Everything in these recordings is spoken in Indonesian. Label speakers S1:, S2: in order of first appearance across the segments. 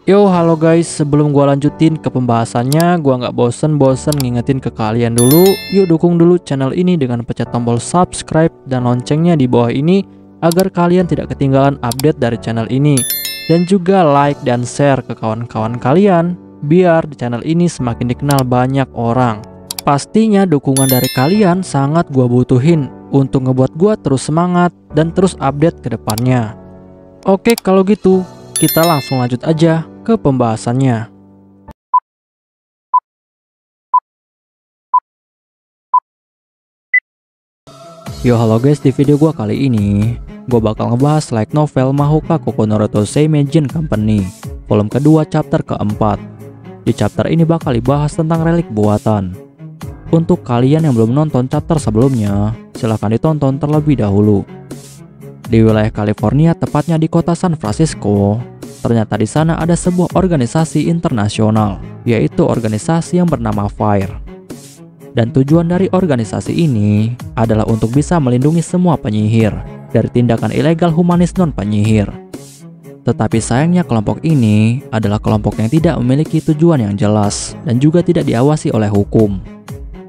S1: Yo, halo guys, sebelum gua lanjutin ke pembahasannya, gua nggak bosen-bosen ngingetin ke kalian dulu. Yuk dukung dulu channel ini dengan pencet tombol subscribe dan loncengnya di bawah ini agar kalian tidak ketinggalan update dari channel ini. Dan juga like dan share ke kawan-kawan kalian biar di channel ini semakin dikenal banyak orang. Pastinya dukungan dari kalian sangat gua butuhin untuk ngebuat gua terus semangat dan terus update ke depannya. Oke, kalau gitu kita langsung lanjut aja ke pembahasannya. Yo, halo guys, di video gua kali ini gua bakal ngebahas light novel Mahoka Kokonoroto Seimei-jin Company volume kedua chapter keempat. Di chapter ini bakal dibahas tentang relik buatan. Untuk kalian yang belum nonton chapter sebelumnya, silahkan ditonton terlebih dahulu. Di wilayah California, tepatnya di kota San Francisco, ternyata di sana ada sebuah organisasi internasional, yaitu organisasi yang bernama FIRE. Dan tujuan dari organisasi ini adalah untuk bisa melindungi semua penyihir dari tindakan ilegal humanis non-penyihir. Tetapi sayangnya kelompok ini adalah kelompok yang tidak memiliki tujuan yang jelas dan juga tidak diawasi oleh hukum.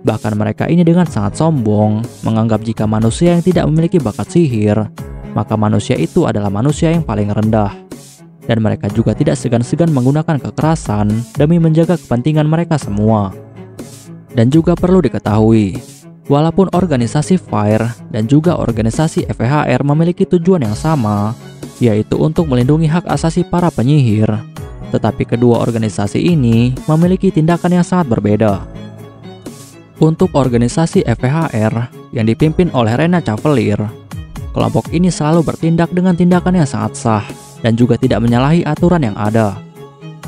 S1: Bahkan mereka ini dengan sangat sombong menganggap jika manusia yang tidak memiliki bakat sihir, maka manusia itu adalah manusia yang paling rendah. Dan mereka juga tidak segan-segan menggunakan kekerasan demi menjaga kepentingan mereka semua. Dan juga perlu diketahui, walaupun organisasi FIRE dan juga organisasi FEHR memiliki tujuan yang sama, yaitu untuk melindungi hak asasi para penyihir, tetapi kedua organisasi ini memiliki tindakan yang sangat berbeda. Untuk organisasi FEHR yang dipimpin oleh Rena Cavalier, kelompok ini selalu bertindak dengan tindakan yang sangat sah dan juga tidak menyalahi aturan yang ada.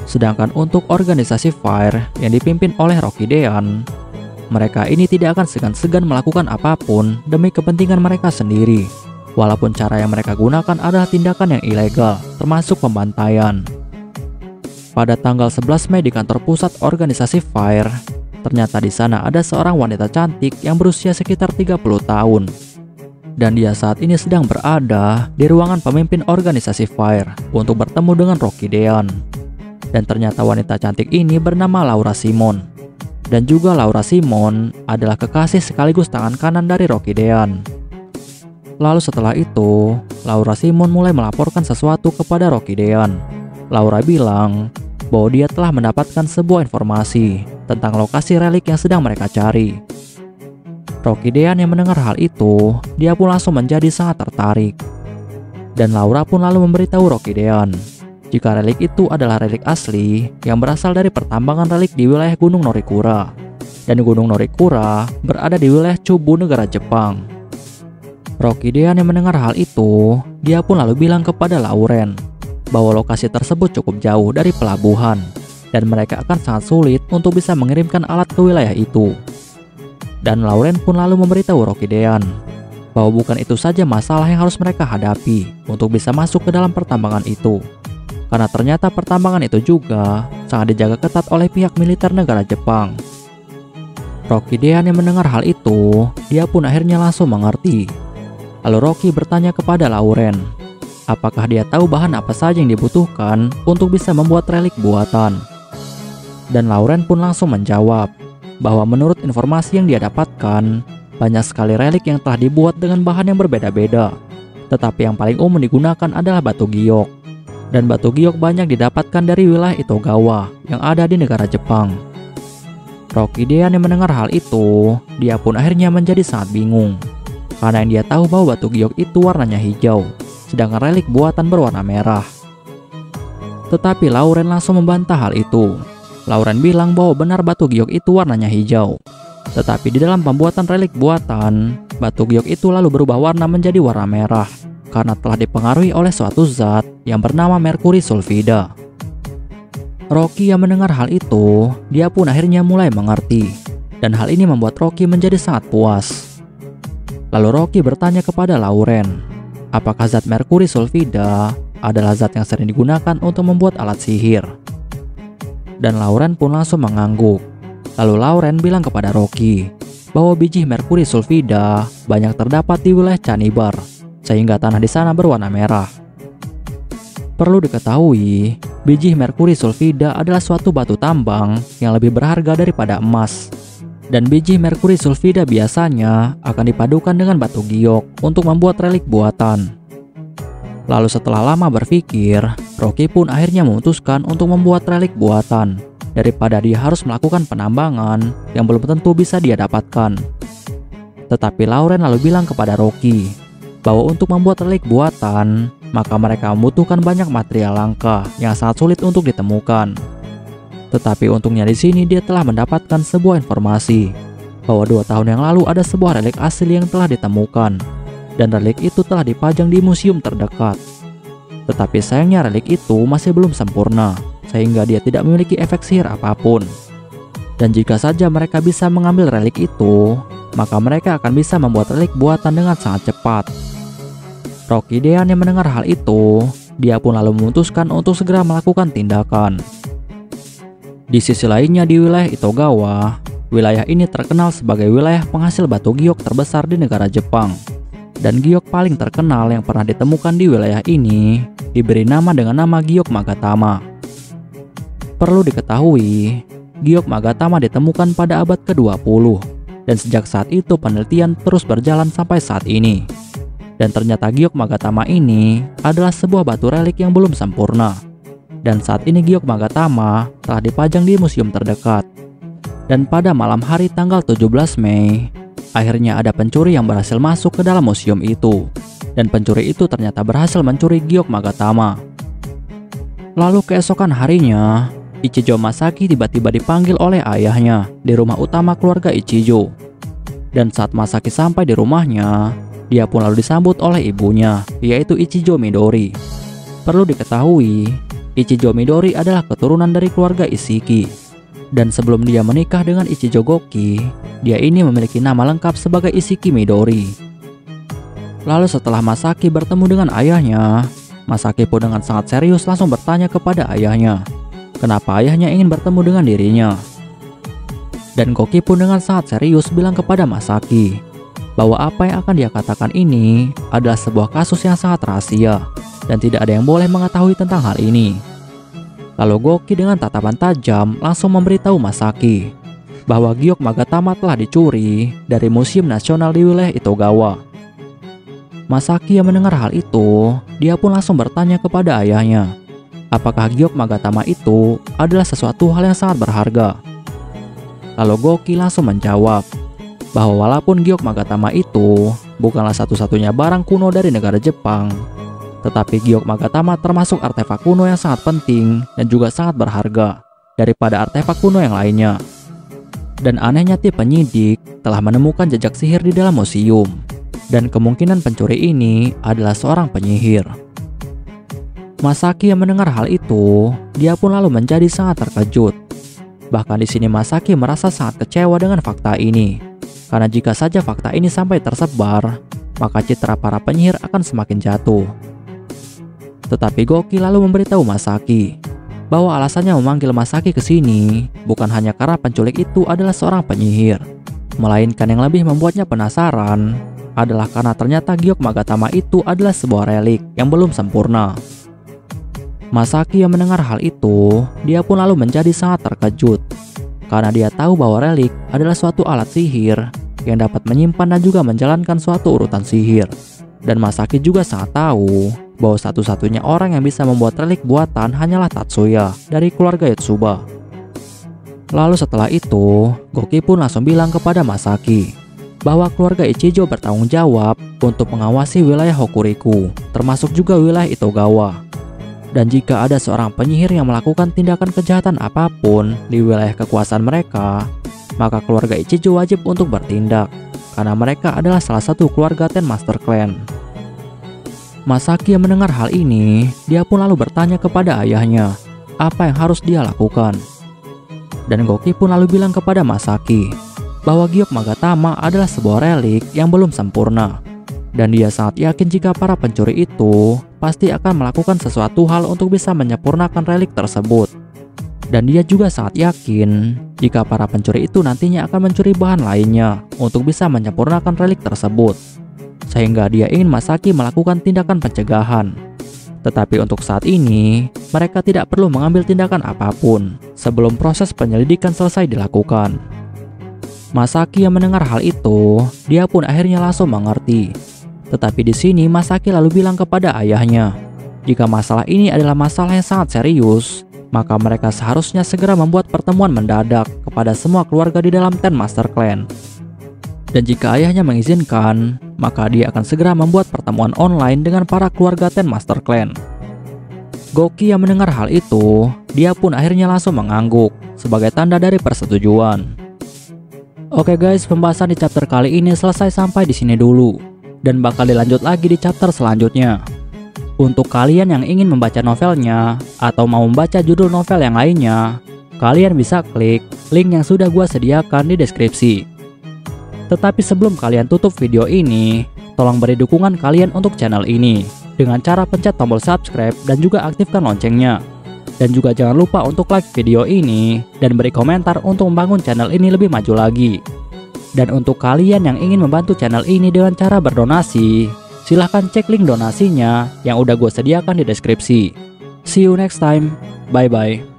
S1: Sedangkan untuk organisasi FIRE yang dipimpin oleh Rocky Dean, mereka ini tidak akan segan-segan melakukan apapun demi kepentingan mereka sendiri, walaupun cara yang mereka gunakan adalah tindakan yang ilegal, termasuk pembantaian. Pada tanggal 11 Mei di kantor pusat organisasi FIRE, ternyata di sana ada seorang wanita cantik yang berusia sekitar 30 tahun. Dan dia saat ini sedang berada di ruangan pemimpin organisasi FIRE untuk bertemu dengan Rocky Dean. Dan ternyata wanita cantik ini bernama Laura Simon. Dan juga Laura Simon adalah kekasih sekaligus tangan kanan dari Rocky Dean. Lalu setelah itu, Laura Simon mulai melaporkan sesuatu kepada Rocky Dean. Laura bilang bahwa dia telah mendapatkan sebuah informasi tentang lokasi relik yang sedang mereka cari. Rocky Dean yang mendengar hal itu, dia pun langsung menjadi sangat tertarik. Dan Laura pun lalu memberitahu Rocky Dean jika relik itu adalah relik asli yang berasal dari pertambangan relik di wilayah Gunung Norikura. Dan Gunung Norikura berada di wilayah Chubu, negara Jepang. Rocky Dean yang mendengar hal itu, dia pun lalu bilang kepada Lauren bahwa lokasi tersebut cukup jauh dari pelabuhan dan mereka akan sangat sulit untuk bisa mengirimkan alat ke wilayah itu. Dan Lauren pun lalu memberitahu Rocky Dean bahwa bukan itu saja masalah yang harus mereka hadapi untuk bisa masuk ke dalam pertambangan itu. Karena ternyata pertambangan itu juga sangat dijaga ketat oleh pihak militer negara Jepang. Rocky Dean yang mendengar hal itu, dia pun akhirnya langsung mengerti. Lalu Rocky bertanya kepada Lauren, apakah dia tahu bahan apa saja yang dibutuhkan untuk bisa membuat relik buatan. Dan Lauren pun langsung menjawab bahwa menurut informasi yang dia dapatkan, banyak sekali relik yang telah dibuat dengan bahan yang berbeda-beda. Tetapi yang paling umum digunakan adalah batu giok. Dan batu giok banyak didapatkan dari wilayah Itogawa yang ada di negara Jepang. Rocky Dean yang mendengar hal itu, dia pun akhirnya menjadi sangat bingung. Karena yang dia tahu bahwa batu giok itu warnanya hijau, sedangkan relik buatan berwarna merah. Tetapi Lauren langsung membantah hal itu. Lauren bilang bahwa benar batu giok itu warnanya hijau. Tetapi di dalam pembuatan relik buatan, batu giok itu lalu berubah warna menjadi warna merah karena telah dipengaruhi oleh suatu zat yang bernama merkuri sulfida. Rocky yang mendengar hal itu, dia pun akhirnya mulai mengerti. Dan hal ini membuat Rocky menjadi sangat puas. Lalu Rocky bertanya kepada Lauren, apakah zat merkuri sulfida adalah zat yang sering digunakan untuk membuat alat sihir? Dan Lauren pun langsung mengangguk. Lalu Lauren bilang kepada Rocky bahwa biji merkuri sulfida banyak terdapat di wilayah Chanibar, sehingga tanah di sana berwarna merah. Perlu diketahui, biji merkuri sulfida adalah suatu batu tambang yang lebih berharga daripada emas. Dan biji merkuri sulfida biasanya akan dipadukan dengan batu giok untuk membuat relik buatan. Lalu setelah lama berpikir, Rocky pun akhirnya memutuskan untuk membuat relik buatan daripada dia harus melakukan penambangan yang belum tentu bisa dia dapatkan. Tetapi Lauren lalu bilang kepada Rocky bahwa untuk membuat relik buatan, maka mereka membutuhkan banyak material langka yang sangat sulit untuk ditemukan. Tetapi untungnya di sini dia telah mendapatkan sebuah informasi bahwa 2 tahun yang lalu ada sebuah relik asli yang telah ditemukan, dan relik itu telah dipajang di museum terdekat. Tetapi sayangnya relik itu masih belum sempurna, sehingga dia tidak memiliki efek sihir apapun. Dan jika saja mereka bisa mengambil relik itu, maka mereka akan bisa membuat relik buatan dengan sangat cepat. Rocky Dean yang mendengar hal itu, dia pun lalu memutuskan untuk segera melakukan tindakan. Di sisi lainnya di wilayah Itogawa, wilayah ini terkenal sebagai wilayah penghasil batu giok terbesar di negara Jepang. Dan giok paling terkenal yang pernah ditemukan di wilayah ini diberi nama dengan nama Giok Magatama. Perlu diketahui, Giok Magatama ditemukan pada abad ke-20, dan sejak saat itu penelitian terus berjalan sampai saat ini. Dan ternyata Giok Magatama ini adalah sebuah batu relik yang belum sempurna. Dan saat ini Giok Magatama telah dipajang di museum terdekat. Dan pada malam hari tanggal 17 Mei, akhirnya ada pencuri yang berhasil masuk ke dalam museum itu. Dan pencuri itu ternyata berhasil mencuri Giok Magatama. Lalu keesokan harinya, Ichijo Masaki tiba-tiba dipanggil oleh ayahnya di rumah utama keluarga Ichijo. Dan saat Masaki sampai di rumahnya, dia pun lalu disambut oleh ibunya, yaitu Ichijo Midori. Perlu diketahui, Ichijo Midori adalah keturunan dari keluarga Ishiki. Dan sebelum dia menikah dengan Ichijo Goki, dia ini memiliki nama lengkap sebagai Ishiki Midori. Lalu setelah Masaki bertemu dengan ayahnya, Masaki pun dengan sangat serius langsung bertanya kepada ayahnya, kenapa ayahnya ingin bertemu dengan dirinya. Dan Goki pun dengan sangat serius bilang kepada Masaki bahwa apa yang akan dia katakan ini adalah sebuah kasus yang sangat rahasia dan tidak ada yang boleh mengetahui tentang hal ini. Lalu Goki dengan tatapan tajam langsung memberitahu Masaki bahwa Giok Magatama telah dicuri dari Museum Nasional di wilayah Itogawa. Masaki yang mendengar hal itu, dia pun langsung bertanya kepada ayahnya, apakah Giok Magatama itu adalah sesuatu hal yang sangat berharga. Lalu Goki langsung menjawab bahwa walaupun Giok Magatama itu bukanlah satu-satunya barang kuno dari negara Jepang, tetapi Giok Magatama termasuk artefak kuno yang sangat penting dan juga sangat berharga daripada artefak kuno yang lainnya. Dan anehnya tim penyidik telah menemukan jejak sihir di dalam museum, dan kemungkinan pencuri ini adalah seorang penyihir. Masaki yang mendengar hal itu, dia pun lalu menjadi sangat terkejut. Bahkan di sini Masaki merasa sangat kecewa dengan fakta ini, karena jika saja fakta ini sampai tersebar, maka citra para penyihir akan semakin jatuh. Tetapi Goki lalu memberitahu Masaki bahwa alasannya memanggil Masaki ke sini bukan hanya karena penculik itu adalah seorang penyihir, melainkan yang lebih membuatnya penasaran adalah karena ternyata Giok Magatama itu adalah sebuah relik yang belum sempurna. Masaki yang mendengar hal itu, dia pun lalu menjadi sangat terkejut karena dia tahu bahwa relik adalah suatu alat sihir yang dapat menyimpan dan juga menjalankan suatu urutan sihir. Dan Masaki juga sangat tahu bahwa satu-satunya orang yang bisa membuat relik buatan hanyalah Tatsuya dari keluarga Yotsuba. Lalu setelah itu, Goki pun langsung bilang kepada Masaki bahwa keluarga Ichijo bertanggung jawab untuk mengawasi wilayah Hokuriku, termasuk juga wilayah Itogawa. Dan jika ada seorang penyihir yang melakukan tindakan kejahatan apapun di wilayah kekuasaan mereka, maka keluarga Ichijo wajib untuk bertindak, karena mereka adalah salah satu keluarga Ten Master Clan. Masaki yang mendengar hal ini, dia pun lalu bertanya kepada ayahnya apa yang harus dia lakukan. Dan Goki pun lalu bilang kepada Masaki bahwa Giok Magatama adalah sebuah relik yang belum sempurna, dan dia sangat yakin jika para pencuri itu pasti akan melakukan sesuatu hal untuk bisa menyempurnakan relik tersebut. Dan dia juga sangat yakin jika para pencuri itu nantinya akan mencuri bahan lainnya untuk bisa menyempurnakan relik tersebut, sehingga dia ingin Masaki melakukan tindakan pencegahan. Tetapi untuk saat ini, mereka tidak perlu mengambil tindakan apapun sebelum proses penyelidikan selesai dilakukan. Masaki yang mendengar hal itu, dia pun akhirnya langsung mengerti. Tetapi di sini Masaki lalu bilang kepada ayahnya, jika masalah ini adalah masalah yang sangat serius, maka mereka seharusnya segera membuat pertemuan mendadak kepada semua keluarga di dalam Ten Master Clan. Dan jika ayahnya mengizinkan, maka dia akan segera membuat pertemuan online dengan para keluarga Ten Master Clan. Goki yang mendengar hal itu, dia pun akhirnya langsung mengangguk sebagai tanda dari persetujuan. Oke guys, pembahasan di chapter kali ini selesai sampai di sini dulu, dan bakal dilanjut lagi di chapter selanjutnya. Untuk kalian yang ingin membaca novelnya atau mau membaca judul novel yang lainnya, kalian bisa klik link yang sudah gua sediakan di deskripsi. Tetapi sebelum kalian tutup video ini, tolong beri dukungan kalian untuk channel ini dengan cara pencet tombol subscribe dan juga aktifkan loncengnya. Dan juga jangan lupa untuk like video ini dan beri komentar untuk membangun channel ini lebih maju lagi. Dan untuk kalian yang ingin membantu channel ini dengan cara berdonasi, silahkan cek link donasinya yang udah gue sediakan di deskripsi. See you next time, bye bye.